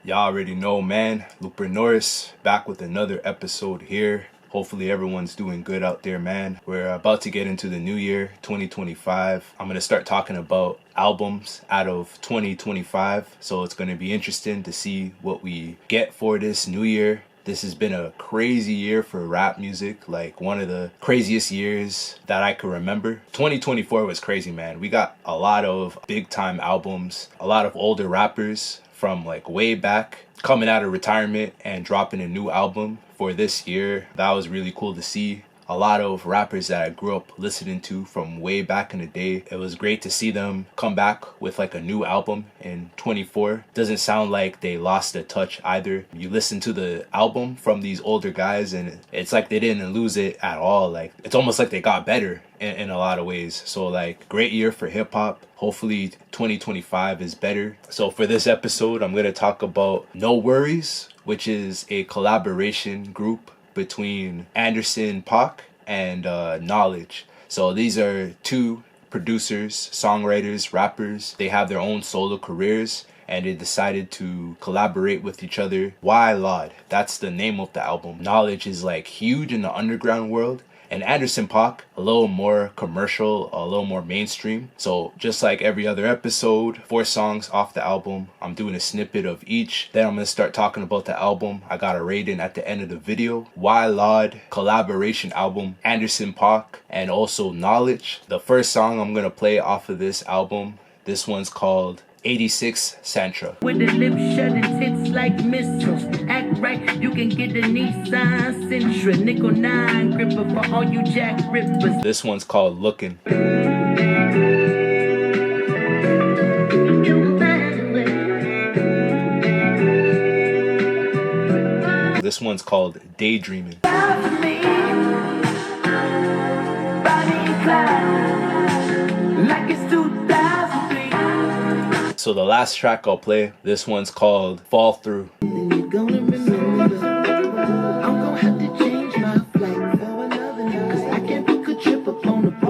Y'all already know, man. Looper Norris back with another episode here. Hopefully everyone's doing good out there, man. We're about to get into the new year, 2025. I'm going to start talking about albums out of 2025. So it's going to be interesting to see what we get for this new year. This has been a crazy year for rap music, like one of the craziest years that I can remember. 2024 was crazy, man. We got a lot of big time albums, a lot of older rappers from like way back coming out of retirement and dropping a new album for this year. That was really cool to see. A lot of rappers that I grew up listening to from way back in the day. It was great to see them come back with like a new album in 24. Doesn't sound like they lost a touch either. You listen to the album from these older guys and it's like they didn't lose it at all. Like it's almost like they got better in a lot of ways. So like great year for hip hop. Hopefully 2025 is better. So for this episode, I'm going to talk about NxWorries, which is a collaboration group between Anderson .Paak and Knowledge. So these are two producers, songwriters, rappers. They have their own solo careers and they decided to collaborate with each other. Why Lord? That's the name of the album. Knowledge is like huge in the underground world. And Anderson .Paak, a little more commercial, a little more mainstream. So just like every other episode, 4 songs off the album. I'm doing a snippet of each. Then I'm going to start talking about the album. I got a rating at the end of the video. Why Lord collaboration album, Anderson .Paak, and also Knowledge. The first song I'm going to play off of this album, this one's called 86 Santra. With the lips shut and tits like missiles. Act right, you can get the Nissan Sentra. Nickel 9 gripper for all you jack rippers. This one's called Looking. This one's called Daydreaming. So the last track I'll play, this one's called Fall Through.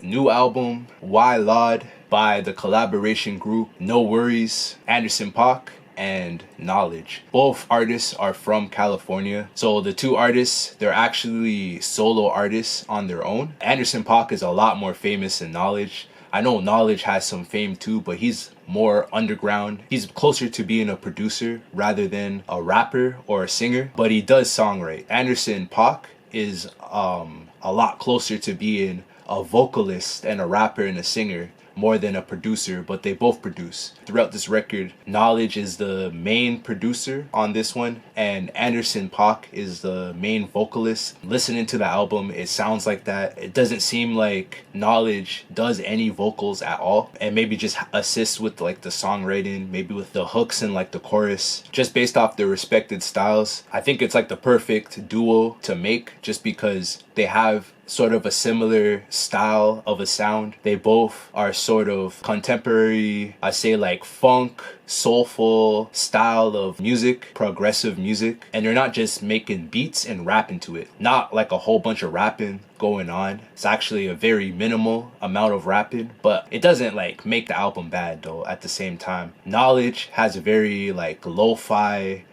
New album, Why Lord, by the collaboration group NxWorries, Anderson .Paak, and Knowledge. Both artists are from California. So the two artists, they're actually solo artists on their own. Anderson .Paak is a lot more famous than Knowledge. I know Knowledge has some fame too, but he's more underground. He's closer to being a producer rather than a rapper or a singer, but he does songwrite. Anderson .Paak is a lot closer to being a vocalist and a rapper and a singer more than a producer, but they both produce. Throughout this record, Knowledge is the main producer on this one, and Anderson .Paak is the main vocalist. Listening to the album, it sounds like that. It doesn't seem like Knowledge does any vocals at all, and maybe just assists with like the songwriting, maybe with the hooks and like the chorus. Just based off their respected styles, I think it's like the perfect duo to make, just because they have sort of a similar style of a sound. They both are sort of contemporary, I say like funk, soulful style of music, progressive music, and they're not just making beats and rapping to it. Not like a whole bunch of rapping going on. It's actually a very minimal amount of rapping, but it doesn't like make the album bad though at the same time. Knowledge has a very like lo-fi,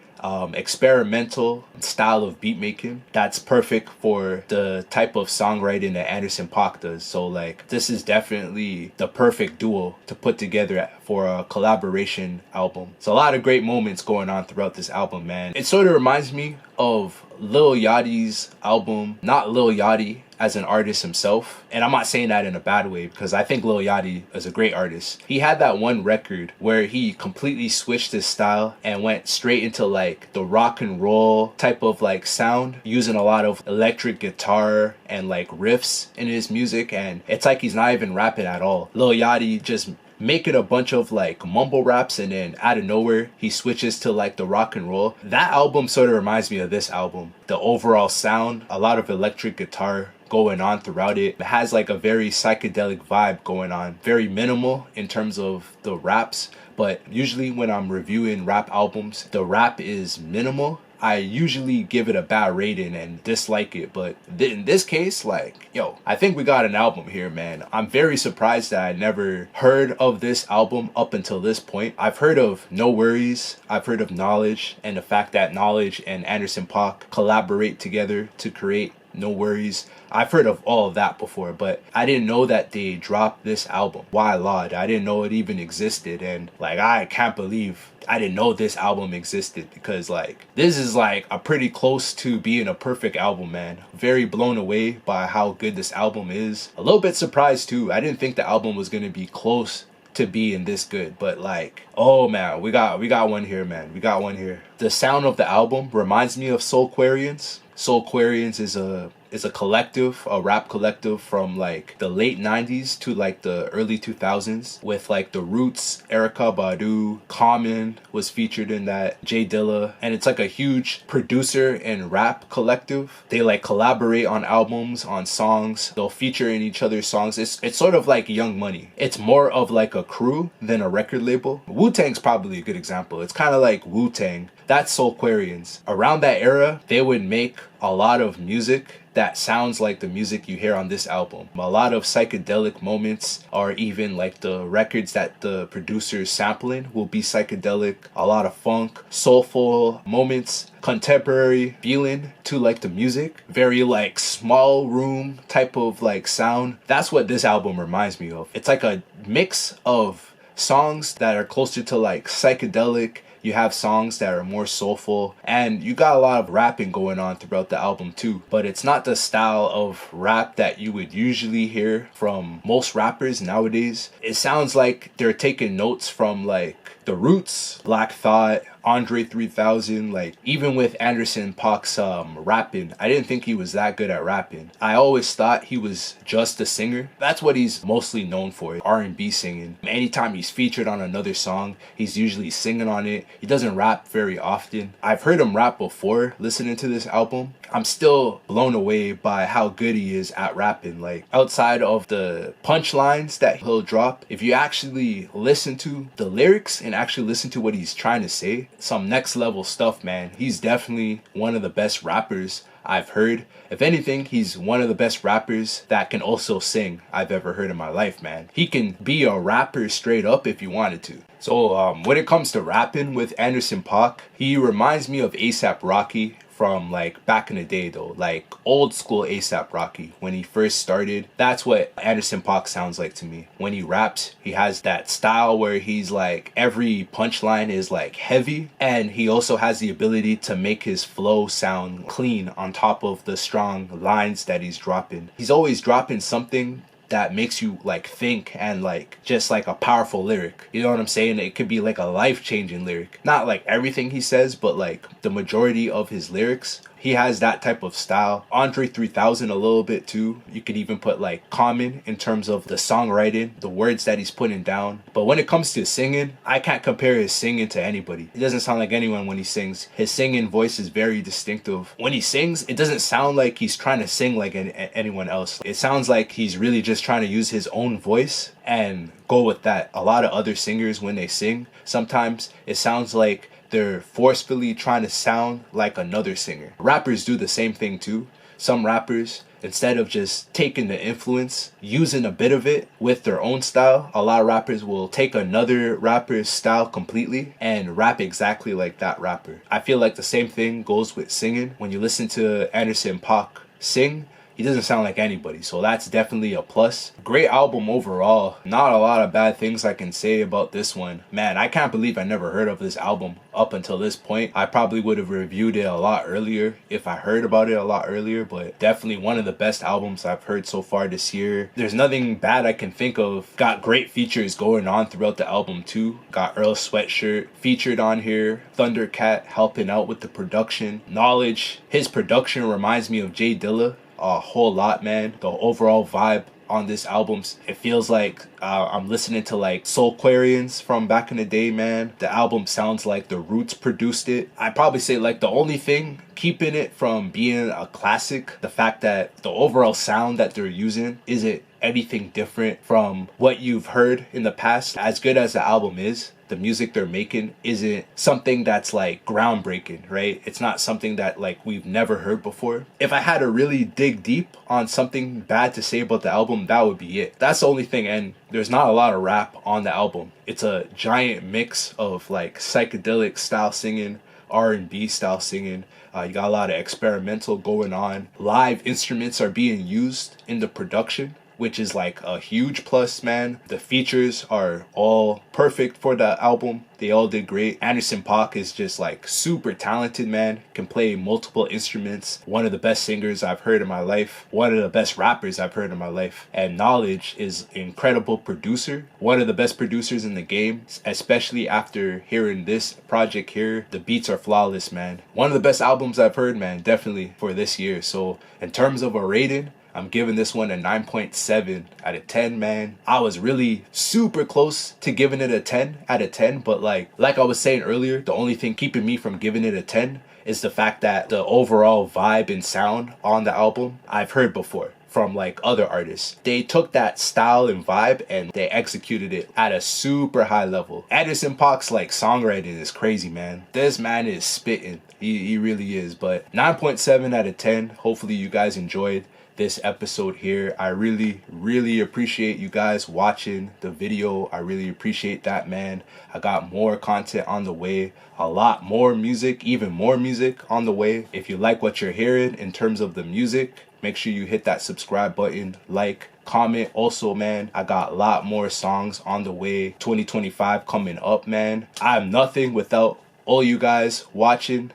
experimental style of beat making that's perfect for the type of songwriting that Anderson .Paak does. So like this is definitely the perfect duo to put together for a collaboration album. It's a lot of great moments going on throughout this album, man. It sort of reminds me of Lil Yachty's album. Not Lil Yachty as an artist himself, and I'm not saying that in a bad way because I think Lil Yachty is a great artist. He had that one record where he completely switched his style and went straight into like the rock and roll type of like sound, using a lot of electric guitar and like riffs in his music, and it's like he's not even rapping at all. Lil Yachty just making a bunch of like mumble raps, and then out of nowhere he switches to like the rock and roll. That album sort of reminds me of this album. The overall sound, a lot of electric guitar going on throughout it. It has like a very psychedelic vibe going on. Very minimal in terms of the raps, but usually when I'm reviewing rap albums, the rap is minimal. I usually give it a bad rating and dislike it, but in this case, like, yo, I think we got an album here, man. I'm very surprised that I never heard of this album up until this point. I've heard of NxWorries, I've heard of Knowledge, and the fact that Knowledge and Anderson .Paak collaborate together to create NxWorries. I've heard of all of that before, but I didn't know that they dropped this album, Why Lord. I didn't know it even existed, and like, I can't believe I didn't know this album existed, because like, this is like a pretty close to being a perfect album, man. Very blown away by how good this album is. A little bit surprised too. I didn't think the album was gonna be close to being this good, but like, oh man, we got one here, man. We got one here. The sound of the album reminds me of Soulquarians. Soulquarians is a collective, a rap collective from like the late 90s to like the early 2000s, with like the Roots, Erykah Badu, Common was featured in that, J Dilla, and it's like a huge producer and rap collective. They like collaborate on albums, on songs. They'll feature in each other's songs. It's sort of like Young Money. It's more of like a crew than a record label. Wu-Tang's probably a good example. It's kind of like Wu-Tang. That's Soulquarians. Around that era, they would make a lot of music that sounds like the music you hear on this album. A lot of psychedelic moments, or even like the records that the producer's sampling will be psychedelic. A lot of funk, soulful moments, contemporary feeling to like the music. Very like small room type of like sound. That's what this album reminds me of. It's like a mix of songs that are closer to like psychedelic. You have songs that are more soulful, and you got a lot of rapping going on throughout the album too. But it's not the style of rap that you would usually hear from most rappers nowadays. It sounds like they're taking notes from like the Roots, Black Thought, Andre 3000, like even with Anderson .Paak's rapping, I didn't think he was that good at rapping. I always thought he was just a singer. That's what he's mostly known for, R&B singing. Anytime he's featured on another song, he's usually singing on it. He doesn't rap very often. I've heard him rap before listening to this album. I'm still blown away by how good he is at rapping. Like, outside of the punchlines that he'll drop, if you actually listen to the lyrics and actually listen to what he's trying to say, some next level stuff, man. He's definitely one of the best rappers I've heard. If anything, he's one of the best rappers that can also sing I've ever heard in my life, man. He can be a rapper straight up if you wanted to. So when it comes to rapping with Anderson .Paak, he reminds me of A$AP Rocky from like back in the day though, like old school A$AP Rocky when he first started. That's what Anderson .Paak sounds like to me. When he raps, he has that style where he's like, every punchline is like heavy, and he also has the ability to make his flow sound clean on top of the strong lines that he's dropping. He's always dropping something that makes you like think, and like just like a powerful lyric. You know what I'm saying? It could be like a life-changing lyric. Not like everything he says, but like the majority of his lyrics. He has that type of style. Andre 3000 a little bit too. You could even put like Common in terms of the songwriting, the words that he's putting down. But when it comes to singing, I can't compare his singing to anybody. He doesn't sound like anyone when he sings. His singing voice is very distinctive. When he sings, it doesn't sound like he's trying to sing like anyone else. It sounds like he's really just trying to use his own voice and go with that. A lot of other singers, when they sing, sometimes it sounds like they're forcefully trying to sound like another singer. Rappers do the same thing too. Some rappers, instead of just taking the influence, using a bit of it with their own style, a lot of rappers will take another rapper's style completely and rap exactly like that rapper. I feel like the same thing goes with singing. When you listen to Anderson .Paak sing, he doesn't sound like anybody, so that's definitely a plus. Great album overall. Not a lot of bad things I can say about this one. Man, I can't believe I never heard of this album up until this point. I probably would have reviewed it a lot earlier if I heard about it a lot earlier, but definitely one of the best albums I've heard so far this year. There's nothing bad I can think of. Got great features going on throughout the album too. Got Earl Sweatshirt featured on here. Thundercat helping out with the production. Knowledge, his production reminds me of J Dilla a whole lot, man. The overall vibe on this album, it feels like I'm listening to like Soulquarians from back in the day, man. The album sounds like the Roots produced it. I'd probably say like the only thing keeping it from being a classic, the fact that the overall sound that they're using isn't anything different from what you've heard in the past. As good as the album is, the music they're making isn't something that's like groundbreaking, right? It's not something that like we've never heard before. If I had to really dig deep on something bad to say about the album, that would be it. That's the only thing. And there's not a lot of rap on the album. It's a giant mix of like psychedelic style singing, R&B style singing. You got a lot of experimental going on. Live instruments are being used in the production, which is like a huge plus, man. The features are all perfect for the album. They all did great. Paak is just like super talented, man. Can play multiple instruments. One of the best singers I've heard in my life. One of the best rappers I've heard in my life. And Knowledge is an incredible producer. One of the best producers in the game, especially after hearing this project here. The beats are flawless, man. One of the best albums I've heard, man, definitely for this year. So in terms of a rating, I'm giving this one a 9.7 out of 10, man. I was really super close to giving it a 10 out of 10, but like I was saying earlier, the only thing keeping me from giving it a 10 is the fact that the overall vibe and sound on the album I've heard before from like other artists. They took that style and vibe and they executed it at a super high level. NxWorries' like songwriting is crazy, man. This man is spitting. He really is. But 9.7 out of 10. Hopefully you guys enjoyed this episode here. I really appreciate you guys watching the video. I really appreciate that, man. I got more content on the way, a lot more music, even more music on the way. If you like what you're hearing in terms of the music, make sure you hit that subscribe button, like, comment. Also, man, I got a lot more songs on the way. 2025 coming up, man. I'm nothing without all you guys watching,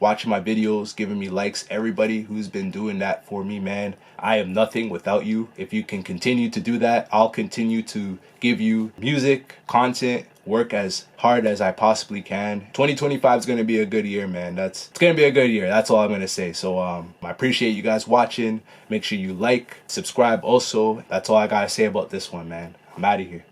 watching my videos, giving me likes, everybody who's been doing that for me, man. I am nothing without you. If you can continue to do that, I'll continue to give you music, content, work as hard as I possibly can. 2025 is going to be a good year, man. It's going to be a good year. That's all I'm going to say. So I appreciate you guys watching. Make sure you like, subscribe also. That's all I got to say about this one, man. I'm out of here.